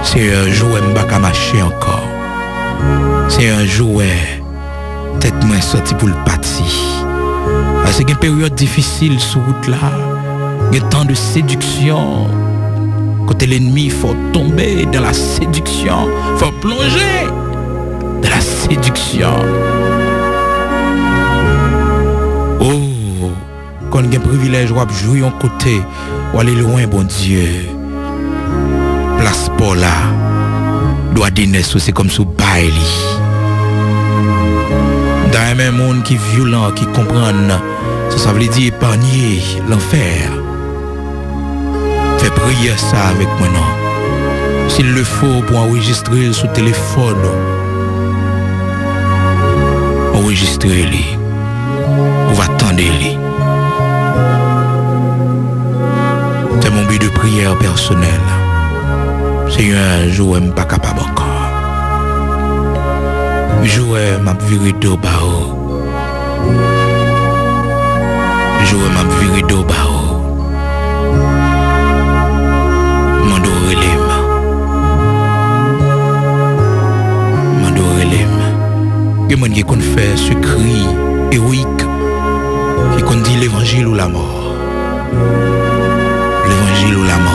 C'est un jouet m'baka marcher encore. C'est un jouet tête moins sorti pour le parti. Parce qu'il y a une période difficile sur route là. Il y a tant de séduction. Côté l'ennemi, il faut tomber dans la séduction. Il faut plonger dans la séduction. Oh, quand il y a un privilège, on va jouer en côté, ou aller loin, bon Dieu. Place pour là. Doit dîner, c'est comme sous Bailey. Dans un même monde qui est violent, qui comprend, ça veut dire épargner l'enfer. Fais prier ça avec moi, non. S'il le faut pour enregistrer sur téléphone, enregistrer-les. On va attendre-les. C'est mon but de prière personnelle. C'est un jour où je ne suis pas capable encore. Un jour où je vais virer d'eau bao. Un jour où je vais virer d'eau bao. Il y a des gens qui ont fait ce cri héroïque, qui ont dit l'évangile ou la mort. L'évangile ou la mort.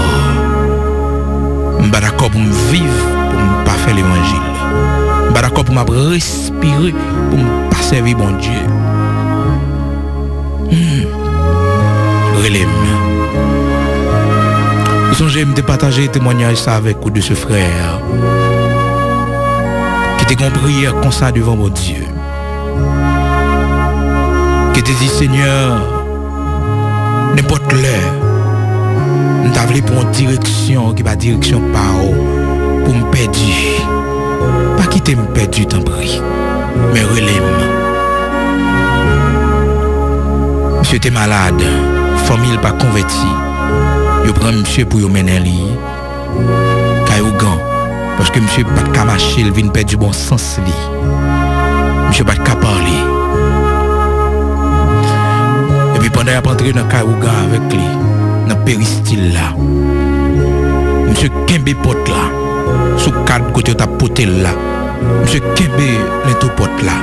Je ne suis pas d'accord pour me vivre, pour ne pas faire l'évangile. Je ne suis pas d'accord pour me respirer, pour ne pas servir mon Dieu. Relève. Vous songez de partager témoignage ça avec vous de ce frère qui était compris comme ça devant mon Dieu, qui était dit Seigneur, n'importe l'heure, nous t'avons pour une direction qui va direction par où pour me perdre, pas quitter me perdre tant pis, mais relève. Monsieur était malade, famille pas convertie. Je prends monsieur pour mener lui. Caillou-gan. Parce que monsieur pas de marcher, il vient perdre du bon sens. Monsieur pas de parler. Et puis pendant qu'il a entré dans Caillou-gan avec lui, dans le péristyle là, monsieur Kembe porte là, sous quatre côtés de poté là, monsieur Kembe l'into porte là.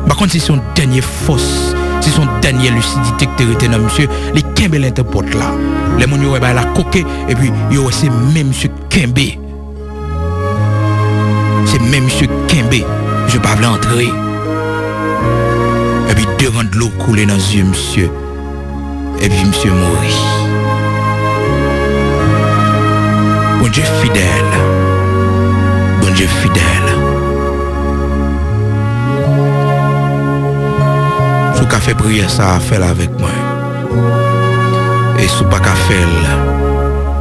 Par contre, c'est son dernier force. C'est son dernier lucidité que tu as monsieur, les Kembe l'interporte là. Les gens ont la coquée et puis c'est même monsieur Kembe. C'est même monsieur Kembe. Je ne peux pas entrer. Et puis devant de l'eau couler dans les yeux, monsieur. Et puis monsieur mourit. Bon Dieu fidèle. Bon Dieu fidèle. Si vous fait prier ça, faites avec moi. Et si vous pas faire,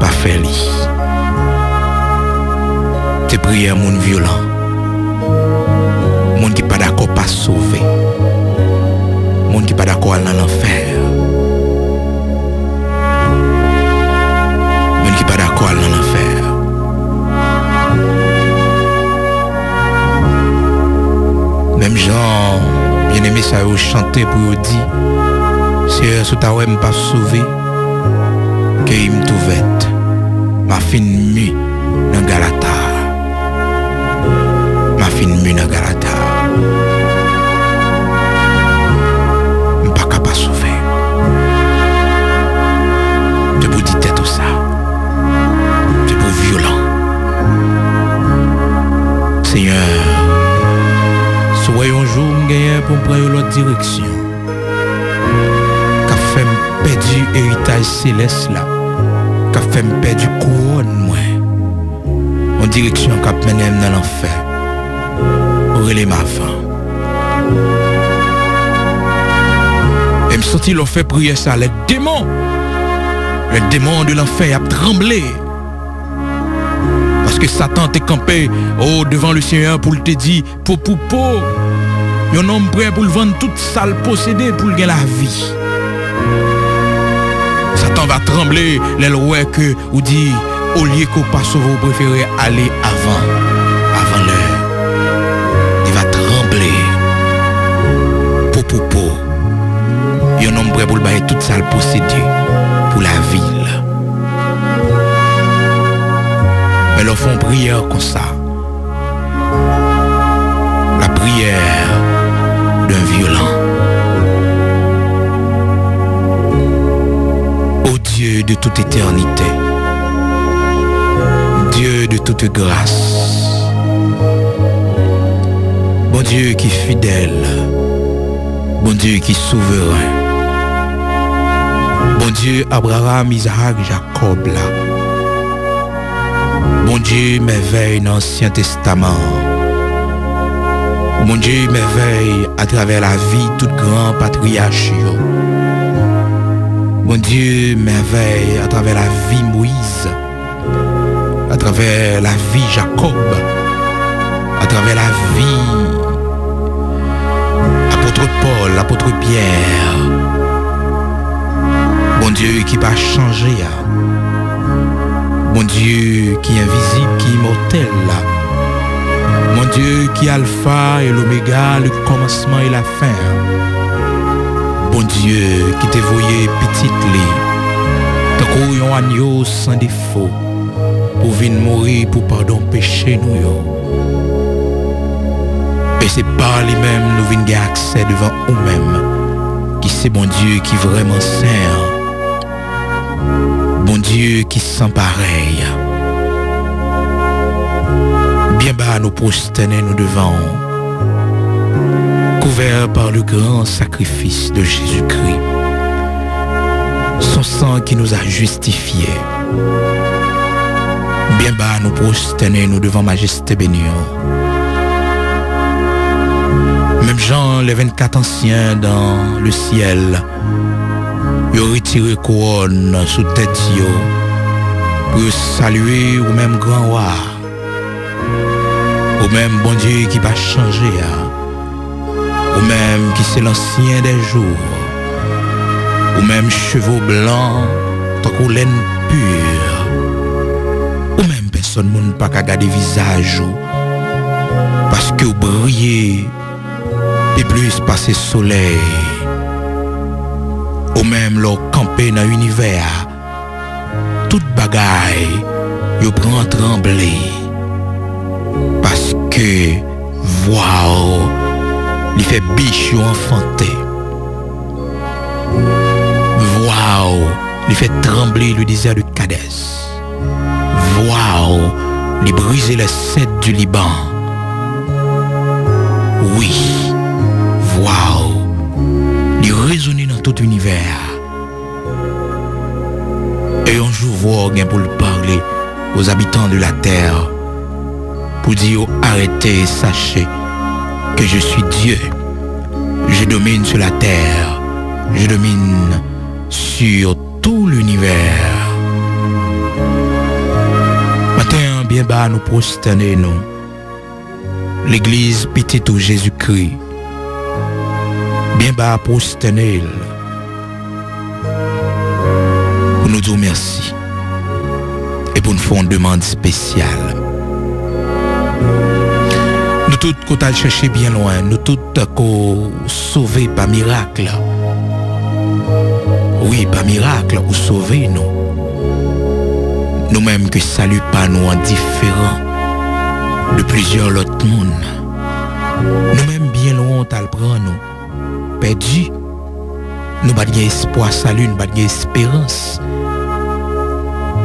pas faire. C'est prier à monde violent. Monde qui pas d'accord pas sauver. Monde qui pas d'accord dans l'enfer. Monde qui pas d'accord dans l'enfer. Même gens bien aimé ça vous chanter pour vous dire c'est ce ta ouais pas sauvé que il me trouvette ma fine mu dans Galata ma fine mu dans Galata pas capable sauver de vous dire tout ça c'est pour violent Seigneur. Soyons un jour pour prendre l'autre direction. Qu'a fait me perdre héritage céleste là. Qu'a fait me perdre couronne moi. En direction qu'a mené dans l'enfer. Relais ma fin. Et me sentir l'on fait prier ça. Les démons de l'enfer a tremblé. Parce que Satan t'est campé devant le Seigneur pour te dire pour. Un homme prêt pour le vendre toute sale possédée pour gagner la vie. Satan va trembler, les lois que ou dit au lieu qu'on passe vous préférez aller avant l'heure. Il va trembler. Pour. Un homme prêt pour le bailler toute sale possédée pour la ville. Mais leur font prière comme ça. La prière d'un violent. Ô Dieu de toute éternité, Dieu de toute grâce, bon Dieu qui est fidèle, bon Dieu qui est souverain, bon Dieu Abraham, Isaac, Jacob là, bon Dieu merveille dans l'Ancien Testament, bon Dieu merveille à travers la vie tout grand patriarche. Bon Dieu merveille à travers la vie Moïse, à travers la vie Jacob, à travers la vie apôtre Paul, apôtre Pierre. Bon Dieu qui va changer. Bon Dieu qui est invisible, qui est immortel. Mon Dieu qui est alpha et l'oméga, le commencement et la fin. Bon Dieu qui t'est voyé petite lit, tant qu'on agneau sans défaut, pour venir mourir pour pardon péché nous yo. Et c'est par lui-même nous venons gagner accès devant nous-mêmes, qui c'est bon Dieu qui est vraiment saint, bon Dieu qui sans pareil. Bien bas nous prosterner nous devant, couvert par le grand sacrifice de Jésus-Christ, son sang qui nous a justifiés. Bien bas nous prosterner nous devant Majesté bénie. Même Jean, les 24 anciens dans le ciel, ils ont retiré couronne sous tête pour saluer au même grand roi, au même bon Dieu qui va changer, au même qui c'est l'ancien des jours, au même cheveux blancs, tant qu'on laine pure, au même personne ne peut pas garder visage, parce que vous brillez et plus passer soleil, au même leur camper dans l'univers, toute bagaille, vous prend trembler, parce que waouh, il fait biche enfanté. Waouh, il fait trembler le désert de Kadès. Waouh, il brise les cèdres du Liban. Oui, waouh, il résonne dans tout l'univers. Et un jour, voir pour le parler aux habitants de la terre, pour dire arrêtez, sachez que je suis Dieu. Je domine sur la terre, je domine sur tout l'univers. Matin, bien bas, nous prosterner, nous. L'église petite au Jésus-Christ. Bien bas, prosterner. Pour nous dire merci. Et pour nous faire une demande spéciale. Nous tous qu'on a cherché bien loin, nous tous qu'on sauvé par miracle. Oui, par miracle, ou sauvé nous. Nous-mêmes que salut pas nous indifférents de plusieurs autres mondes. Nous-mêmes bien loin on t'a le prend nous. Perdu. Nous pas espoir salut, nous pas espérance.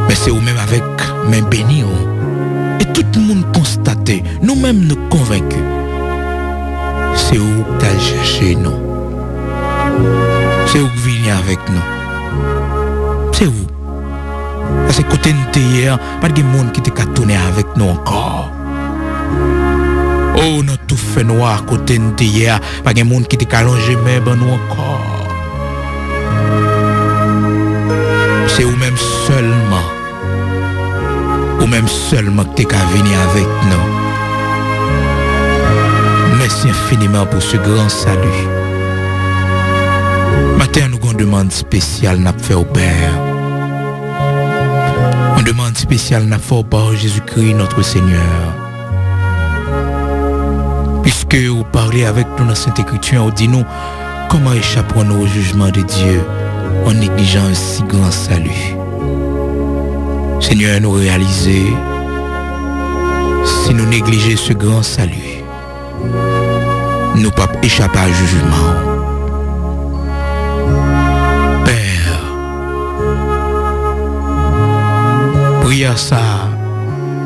Mais c'est nous-mêmes avec main bénie. Et tout le monde constaté, nous-mêmes nous convaincus. C'est où que tu as cherché nous. C'est où que venez avec nous. C'est où. Parce que côté de hier, pas de monde qui t'a tourné avec nous encore. Oh, nous tout fait noir côté de hier, pas de monde qui t'a allongé même nous encore. C'est où même seulement. Ou même seulement que tu qu'à venir avec nous. Merci infiniment pour ce grand salut. Matin, nous avons une demande spéciale n'a fait au Père. Une demande spéciale n'a fait au Père Jésus-Christ, notre Seigneur. Puisque vous parlez avec nous dans Sainte Écriture, vous dites nous comment échapperons-nous au jugement de Dieu en négligeant un si grand salut. Seigneur, nous réaliser Si nous négligeons ce grand salut, nous ne pouvons pas échapper à jugement. Père, prière ça,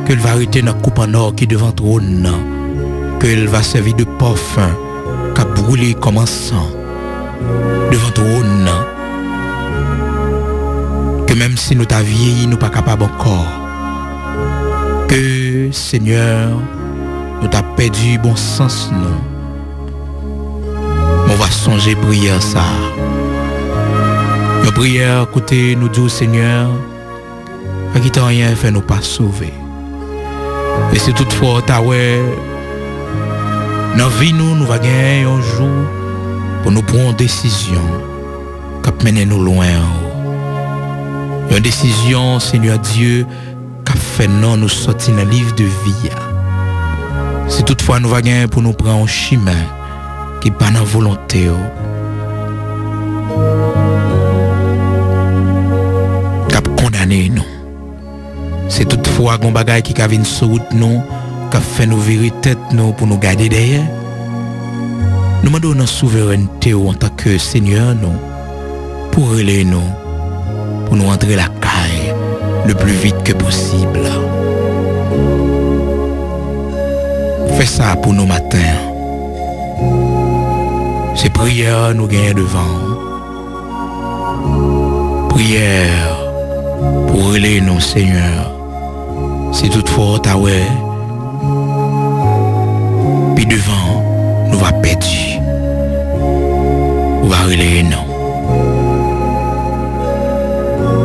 qu'elle va arrêter notre coupe en or qui est devant le trône, qu'elle va servir de parfum, qu'a brûlé comme un sang devant le trône, que même si nous t'avons vieilli, nous ne sommes pas capables encore. Que Seigneur, nous t'as perdu bon sens nous. On va songer prière ça. Nos prières côté nous dit Seigneur, à qui t'as rien fait nous pas sauver. Et si toutefois t'as ouais, dans la vie nous va gagner un jour pour nous prendre une décision qui mène nous loin. Une décision, Seigneur Dieu, qui fait non nous sortir dans le livre de vie. Si toutefois nous va gagner pour nous prendre un chemin qui n'est pas dans la volonté. Qui a condamné nous. C'est toutefois un bagage qui a vu sur route nous, qui a fait nous virer tête nous pour nous garder derrière. Nous demandons notre souveraineté en tant que Seigneur nous, pour relayer nous, pour nous entrer la caille le plus vite que possible. Fais ça pour nos matins. Ces prières nous gagnent devant. Prière pour relayer nous, Seigneur. Si toutefois t'as ouais, puis devant, nous va perdre. Nous va relayer nous.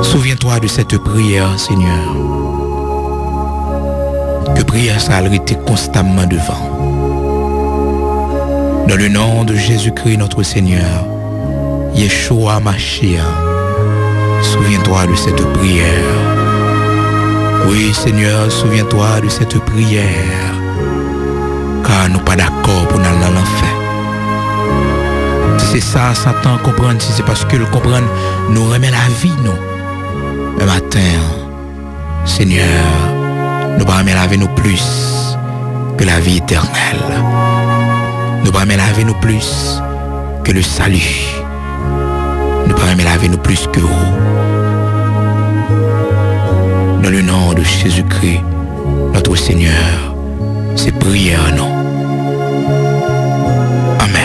Souviens-toi de cette prière, Seigneur. Que prière ça a été constamment devant. Dans le nom de Jésus-Christ, notre Seigneur, Yeshua Mashiach, souviens-toi de cette prière. Oui, Seigneur, souviens-toi de cette prière. Car nous pas d'accord pour aller dans l'enfer. Si c'est ça, Satan comprend, si c'est parce que le comprendre, nous remet la vie, nous. Le matin, Seigneur, nous ne pas laver nous plus que la vie éternelle. Nous ne pas laver nous plus que le salut. Nous ne pas laver nous plus que vous. Dans le nom de Jésus-Christ, notre Seigneur, c'est prière, non. Amen.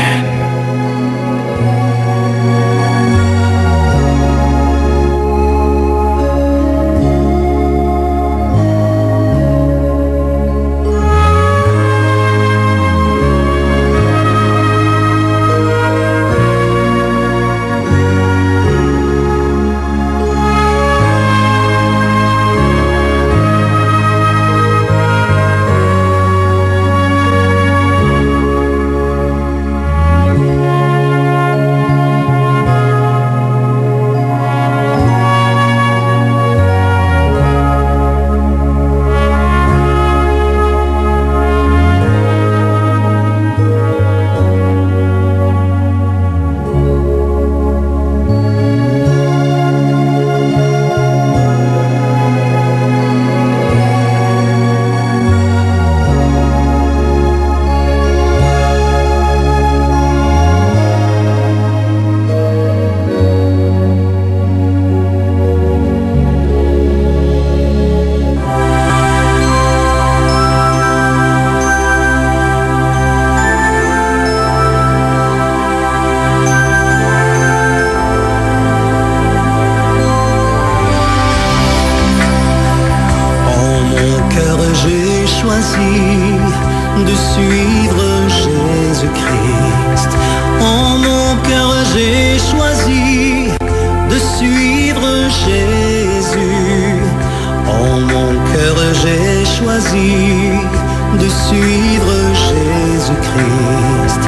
De suivre Jésus-Christ. En mon cœur j'ai choisi de suivre Jésus. En mon cœur j'ai choisi de suivre Jésus-Christ.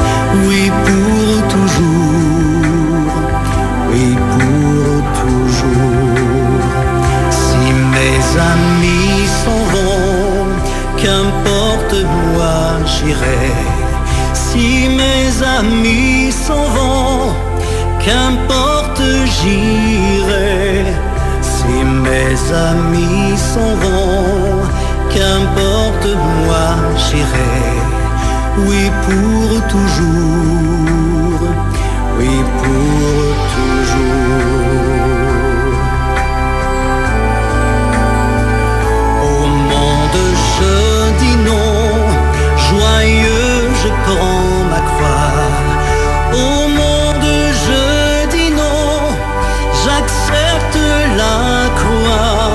Oui, pour toujours. Oui, pour toujours. Si mes amis s'en vont, qu'importe, moi j'irai. Si mes amis s'en vont, qu'importe, j'irai. Si mes amis s'en vont, qu'importe, moi j'irai, oui pour toujours, oui pour toujours. Au monde je dis non, joyeux je prends ma croix. Au monde je dis non, j'accepte la croix.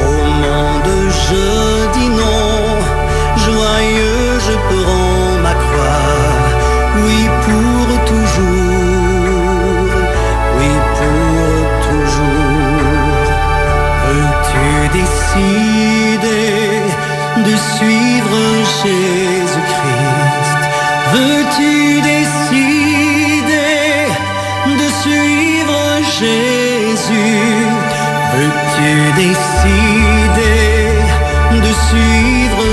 Au monde je dis non, joyeux je prends ma croix. Oui pour toujours, oui pour toujours. Veux-tu décider de suivre Jésus-Christ? Veux-tu décider de suivre Jésus? Veux-tu décider de suivre